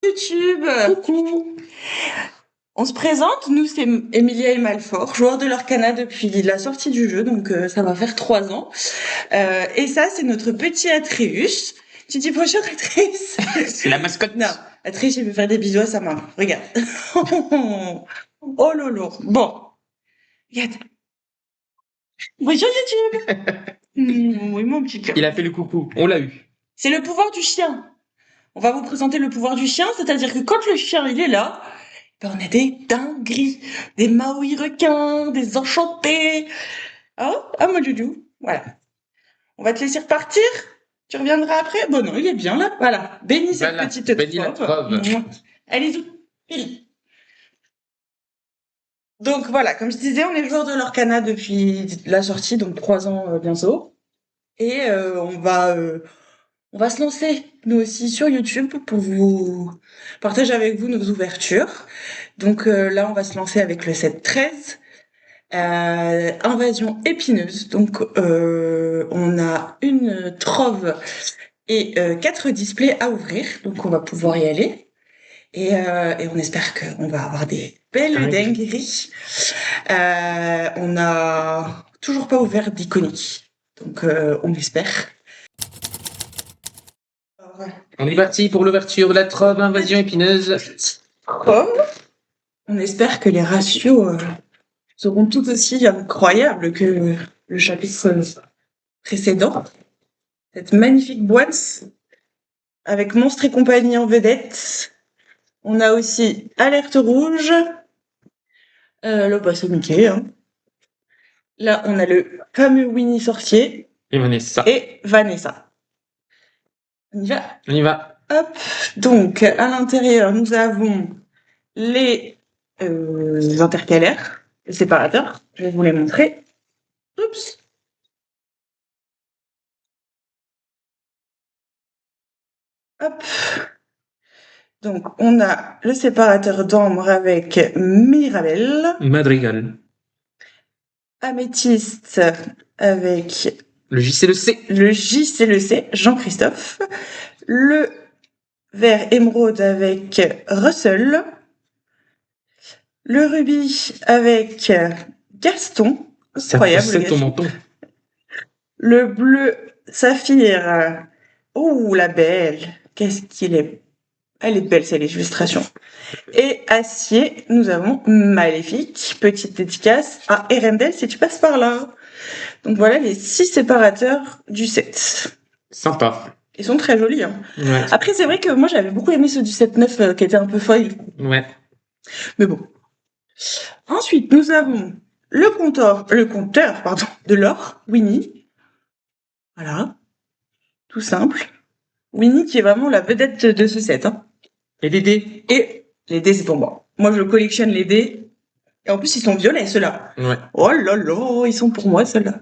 YouTube. Coucou. On se présente, nous c'est Emilia et Malfort, joueurs de l'Arcana depuis la sortie du jeu, donc ça va faire 3 ans. Et ça c'est notre petit Atreus. Tu dis bonjour Atreus. C'est la mascotte. Non, Atreus il veut faire des bisous à sa maman, regarde. Oh lolo, bon. Regarde. Bonjour YouTube. Oui mon petit cœur. Il a fait le coucou, on l'a eu. C'est le pouvoir du chien. On va vous présenter le pouvoir du chien, c'est-à-dire que quand le chien il est là, ben on a des dingueries, des maoris requins, des enchantés. Mon doudou, voilà. On va te laisser repartir. Tu reviendras après. Bon non, il est bien là. Voilà. Bénis cette petite bénis la trove. Allez-y. Donc voilà, comme je disais, on est joueur de l'Arcana depuis la sortie, donc 3 ans bientôt. Et on va se lancer, nous aussi, sur YouTube pour vous partager avec vous nos ouvertures. Donc là, on va se lancer avec le set 13, Invasion épineuse. Donc on a une trove et 4 displays à ouvrir. Donc on va pouvoir y aller. Et on espère qu'on va avoir des belles dingueries. On n'a toujours pas ouvert d'iconique. Donc on espère. On est parti pour l'ouverture de la trove Invasion épineuse. On espère que les ratios seront tout aussi incroyables que le chapitre précédent. Cette magnifique boîte avec Monstres et compagnie en vedette. On a aussi Alerte rouge. Le boss Mickey. Là, on a le fameux Winnie sorcier. Et Vanessa. On y va. On y va. Hop. Donc, à l'intérieur, nous avons les intercalaires, les séparateurs. Je vais vous les montrer. Oups. Hop. Donc, on a le séparateur d'ambre avec Mirabelle. Madrigal. Améthyste avec le JCLC. Le JCLC, Jean-Christophe. Le vert émeraude avec Russell. Le rubis avec Gaston. Incroyable. C'est ton menton. Le bleu saphir. Oh, la belle. Qu'est-ce qu'il est. Elle est belle, cette illustration. Et acier, nous avons Maléfique. Petite dédicace à Erendel si tu passes par là. Donc voilà les 6 séparateurs du set. Sympa. Ils sont très jolis. Ouais. Après, c'est vrai que moi, j'avais beaucoup aimé ceux du set 9 qui étaient un peu foil. Ouais. Mais bon. Ensuite, nous avons le compteur de l'or, Winnie. Voilà. Tout simple. Winnie qui est vraiment la vedette de ce set. Et les dés. Et les dés, c'est pour moi. Moi, je collectionne les dés. Et en plus, ils sont violets, ceux-là. Ouais. Oh là là, ils sont pour moi, ceux-là.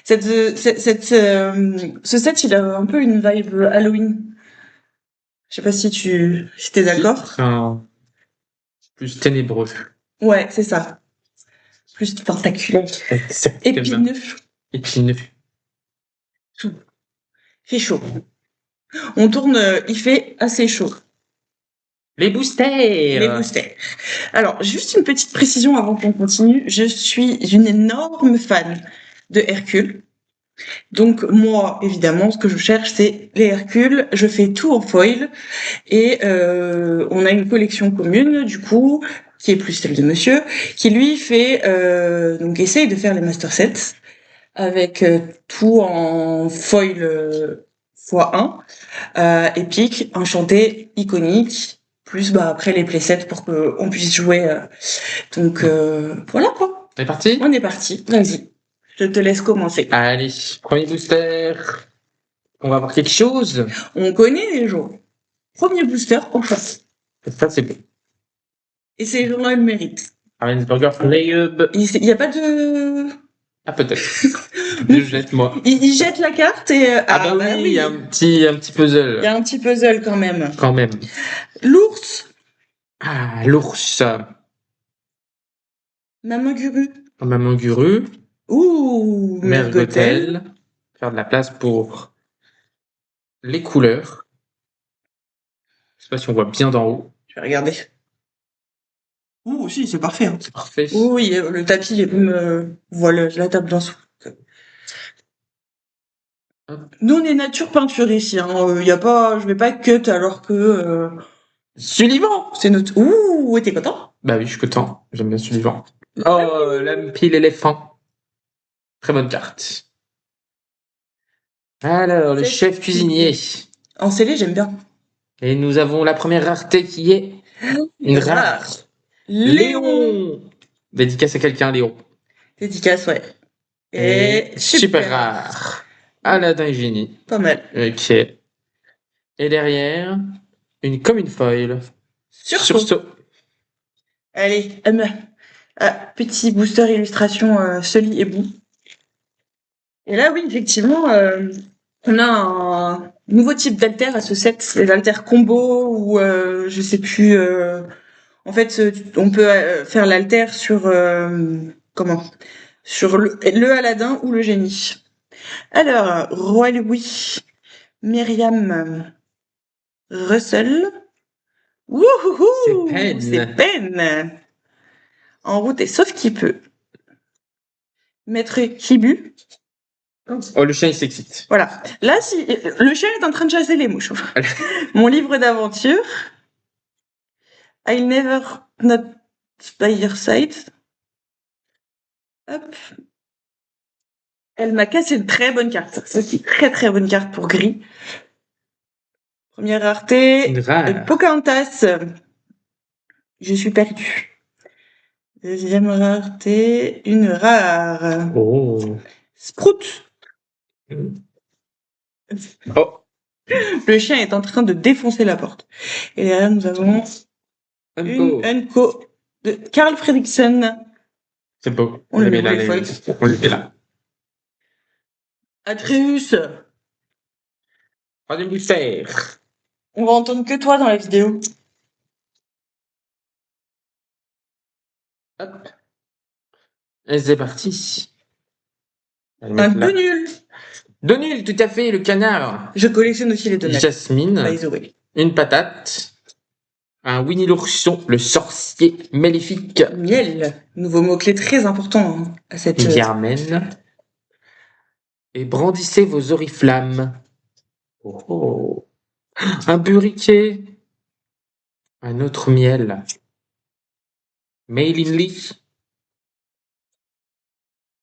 Ce set, il a un peu une vibe Halloween. Je sais pas si t'es d'accord. Plus ténébreux. Ouais, c'est ça. Plus tentaculaire. Épineux. Tout. Il fait chaud. On tourne, il fait assez chaud. Les boosters. Alors, juste une petite précision avant qu'on continue. Je suis une énorme fan de Hercule. Donc, moi, évidemment, ce que je cherche, c'est les Hercules. Je fais tout en foil. Et on a une collection commune, du coup, qui est plus celle de monsieur, qui lui fait, donc essaye de faire les master sets avec tout en foil x1, épique, enchanté, iconique, plus après les playsets pour qu'on puisse jouer. Donc voilà quoi. On est parti ? On est parti, vas-y. Je te laisse commencer. Allez, premier booster. On va voir quelque chose. On connaît les gens. Premier booster, on passe. Ça, c'est bon. Et ces gens-là, ils le méritent. Ravensburger Playhub. Il n'y a pas de... Ah, peut-être. Je jette, moi. Il jette la carte et... oui, il y a un petit puzzle. Il y a un petit puzzle quand même. L'ours. Ah, l'ours. Maman Guru. Maman Guru. Ouh, Mergotel. Faire de la place pour les couleurs. Je sais pas si on voit bien d'en haut. Je vais regarder. Ouh, si, c'est parfait. Hein. C'est parfait. Oui, le tapis est même. Voilà, la table d'un sou. Nous, on est nature peinture ici. Hein. Y a pas, je vais pas cut alors que. Suivant, c'est notre. Ouh, t'es content? Bah oui, je suis content. J'aime bien suivant. Oh, la pile éléphant. Très bonne carte. Alors, le chef cuisinier. En scellé, j'aime bien. Et nous avons la première rareté qui est une rare. Léon. Dédicace à quelqu'un, Léon. Dédicace, ouais. Et super rare. Aladdin et Génie. Pas mal. Ok. Et derrière, une commune foil. Sursaut. Allez, petit booster illustration Sully et Boo. Et là, oui, effectivement, on a un nouveau type d'alter à ce set, les alters combo ou je sais plus. En fait, on peut faire l'alter sur comment? Sur le Aladdin ou le génie. Alors, Roi Louis, Myriam Russell. Wouhouhou! C'est peine. En route et sauf qui peut. Maître Kibu. Oh, le chien, il s'excite. Voilà. Là, si le chien est en train de chasser les mouches. Mon livre d'aventure. I'll never not by your side. Hop. Elle m'a cassé une très bonne carte. C'est une très très bonne carte pour gris. Première rareté. Une rare. Pocahontas. Je suis perdue. Deuxième rareté. Une rare. Oh. Sprout. Oh. Le chien est en train de défoncer la porte. Et derrière, nous avons une Unco de Carl Fredricksen. C'est beau. On le met là. On le met là. Atreus. Troisième booster. On va entendre que toi dans la vidéo. Hop. Et c'est parti. Un deux nul. Deux nuls, tout à fait, le canard. Je collectionne aussi les deux nuls. Jasmine. By the way. Une patate. Un Winnie l'ourson, le sorcier maléfique. Miel. Nouveau mot-clé très important hein, à cette. Germaine. Et brandissez vos oriflammes. Oh. Un buriquet. Un autre miel. Maylin Lee.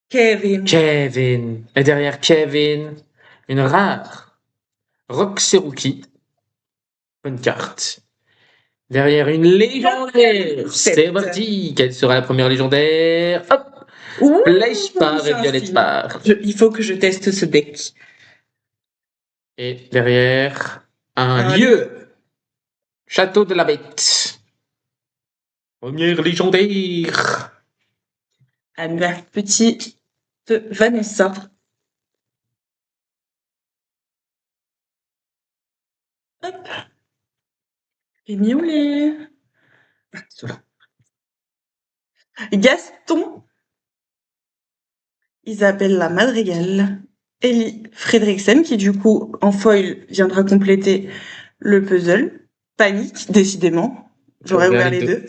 Kevin. Et derrière Kevin, une rare. Roxeruki. Bonne carte. Derrière une légendaire. C'est parti. Quelle sera la première légendaire? Hop. Flèche par et violette par. Il faut que je teste ce deck. Et derrière, un lieu. Château de la Bête. Première légendaire. Ma petite Vanessa. Hop. Et miaulet. Gaston. Isabella Madrigal. Ellie Fredriksen, qui du coup, en foil, viendra compléter le puzzle. Panique, décidément. J'aurais ouvert les deux.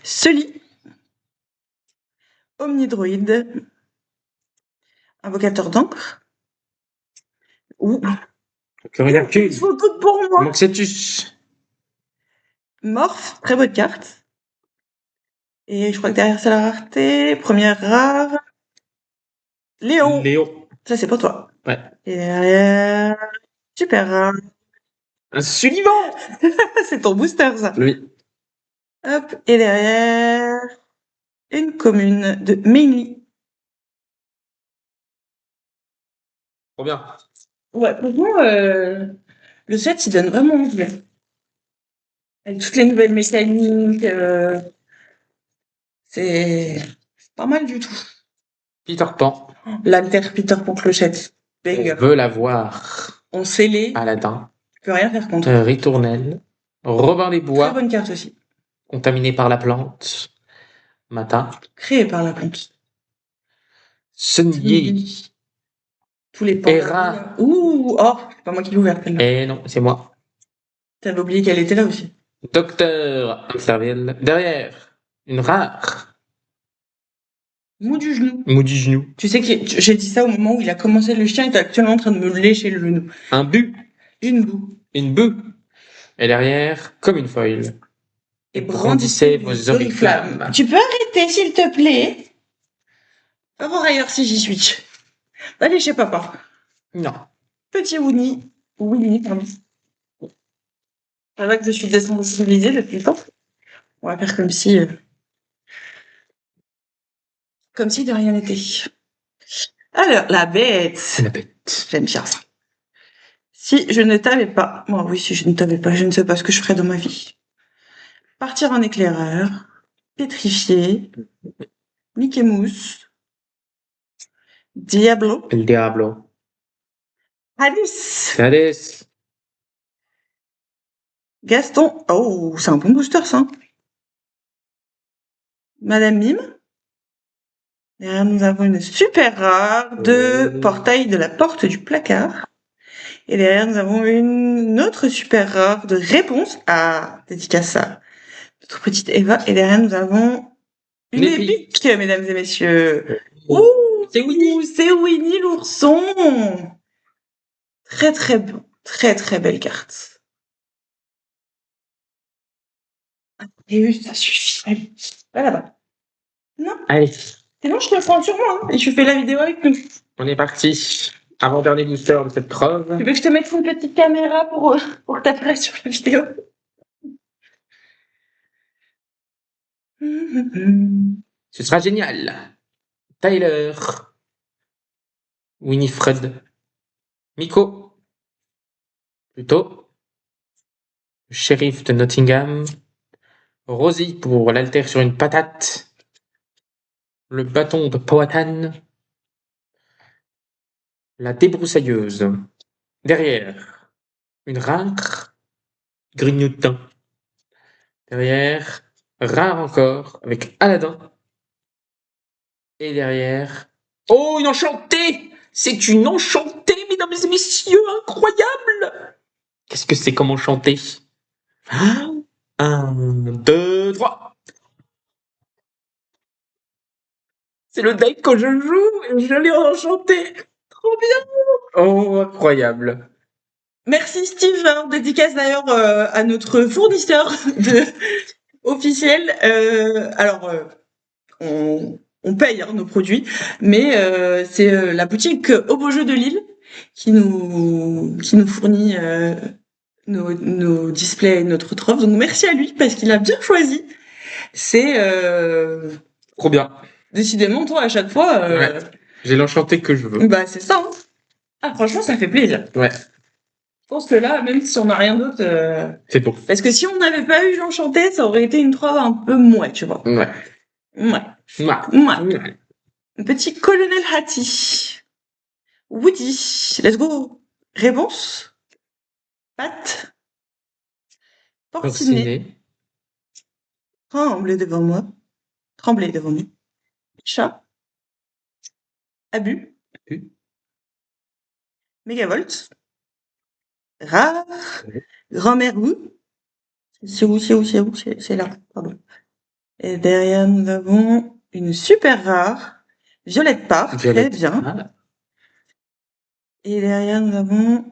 Sully. Omnidroid. Invocateur d'encre. Ouh. Ils sont toutes pour moi. Moxetus. Morph, très bonne carte. Et je crois que derrière c'est la rareté. Première rare. Léon. Ça c'est pour toi. Ouais. Et derrière. Super rare. Un suivant. C'est ton booster ça. Oui. Hop. Et derrière. Une commune de Mény. Trop bien. Ouais, franchement, le set il donne vraiment envie. Avec toutes les nouvelles mécaniques. C'est pas mal du tout. Peter Pan. L'alter Peter Pan Clochette. On veut la voir. On scellé. Aladdin. Tu peux rien faire contre. Ritournelle. Robin des Bois. Très bonne carte aussi. Contaminé par la plante. Matin. Créé par la plante. Sunyi. Tous les Hera. Ouh, oh, c'est pas moi qui l'ai ouvert. Eh non, c'est moi. T'avais oublié qu'elle était là aussi. Docteur Interville. Derrière, une rare. Mou du genou. Mou du genou. Tu sais que j'ai dit ça au moment où il a commencé, le chien est actuellement en train de me lécher le genou. Un but. Une boue. Une bœuf. Et derrière, comme une foil. Et brandissez vos oriflammes. Tu peux arrêter, s'il te plaît? Va voir ailleurs si j'y suis. Va aller chez papa. Non. Petit Winnie. Winnie, pardon. C'est vrai que je suis désensibilisée depuis le temps. On va faire comme si de rien n'était. Alors, la bête. C'est la bête. J'aime bien ça. Si je ne t'avais pas, moi oui, si je ne t'avais pas, je ne sais pas ce que je ferais dans ma vie. Partir en éclaireur, pétrifié, Mickey Mouse, Diablo, El Diablo. Alice, Alice. Gaston. Oh, c'est un bon booster ça. Madame Mime. Derrière, nous avons une super rare de portail de la porte du placard. Et derrière, nous avons une autre super rare de réponse à dédicace à notre petite Eva. Et derrière, nous avons une épique, mesdames et messieurs. Ouh, c'est Winnie. C'est Winnie l'ourson. Très très bon. Très très belle carte. Et oui, ça suffit. Allez, va là-bas. Non. Allez. Sinon, je te le prends sur moi. Hein, et tu fais la vidéo avec nous. On est parti. Avant-dernier booster de cette preuve. Tu veux que je te mette une petite caméra pour t'apparaître sur la vidéo? Ce sera génial. Tyler. Winifred. Miko. Plutôt. Le shérif de Nottingham. Rosie pour l'alter sur une patate. Le bâton de Powhatan. La débroussailleuse. Derrière, une rare. Grignotin. Derrière, rare encore, avec Aladdin. Et derrière... Oh, une enchantée! C'est une enchantée, mesdames et messieurs, incroyable! Qu'est-ce que c'est comme enchantée? 1, 2, 3. C'est le deck que je joue et je l'ai enchanté. Trop bien! Oh, incroyable. Merci Steve, hein, dédicace d'ailleurs à notre fournisseur officiel. Alors, on paye hein, nos produits, mais c'est la boutique Au Beau Jeu de Lille qui nous fournit nos displays et notre trove. Donc merci à lui parce qu'il a bien choisi. C'est trop bien. Décidément, toi à chaque fois. Ouais. J'ai l'enchanté que je veux. Bah c'est ça. Hein. Ah franchement, ça fait plaisir. Ouais. Je pense que là, même si on n'a rien d'autre. C'est bon. Parce que si on n'avait pas eu l'enchanté, ça aurait été une trove un peu mouais, tu vois. Ouais. Ouais. Ouais. Un petit colonel Hattie. Woody. Let's go. Réponse. Pat. Porcinet. Tremblez devant moi. Tremblez devant nous. Chat. Abus. Mégavolt. Rare. Grand-mère où? C'est où? C'est là, pardon. Et derrière, nous avons une super rare. Violette Park, très bien. Ah. Et derrière, nous avons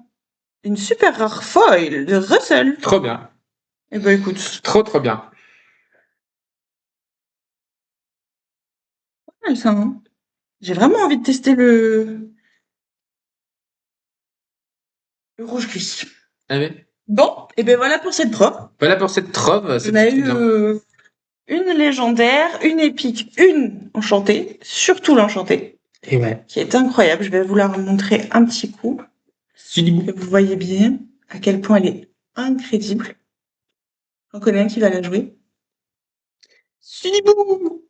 une super rare foil de Russell. Trop bien. Eh ben, écoute. Trop bien. Pas mal, ça, hein. J'ai vraiment envie de tester le rouge gris. Ah ouais. Bon, et ben voilà pour cette trove. Voilà pour cette trove. On a eu une légendaire, une épique, une enchantée, surtout l'enchantée. Et ouais. Qui est incroyable. Je vais vous la remontrer un petit coup. Que vous voyez bien à quel point elle est incroyable. J'en connais un qui va la jouer. Sulibou!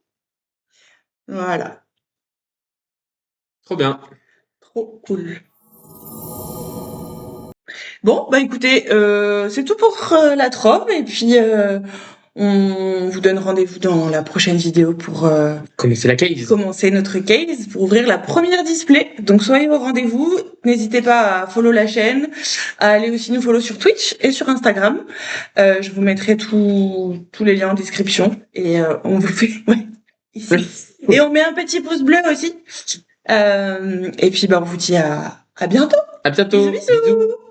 Voilà. Trop bien. Trop cool. Bon, bah écoutez, c'est tout pour la trove. Et puis, On vous donne rendez-vous dans la prochaine vidéo pour Commencer la case. commencer notre case, pour ouvrir la première display. Donc soyez au rendez-vous. N'hésitez pas à follow la chaîne, à aller aussi nous follow sur Twitch et sur Instagram. Je vous mettrai tous les liens en description. Et on vous fait... Ouais, ici. Et on met un petit pouce bleu aussi. Et puis on vous dit à bientôt. À bientôt. Bisous, bisous. Bisous.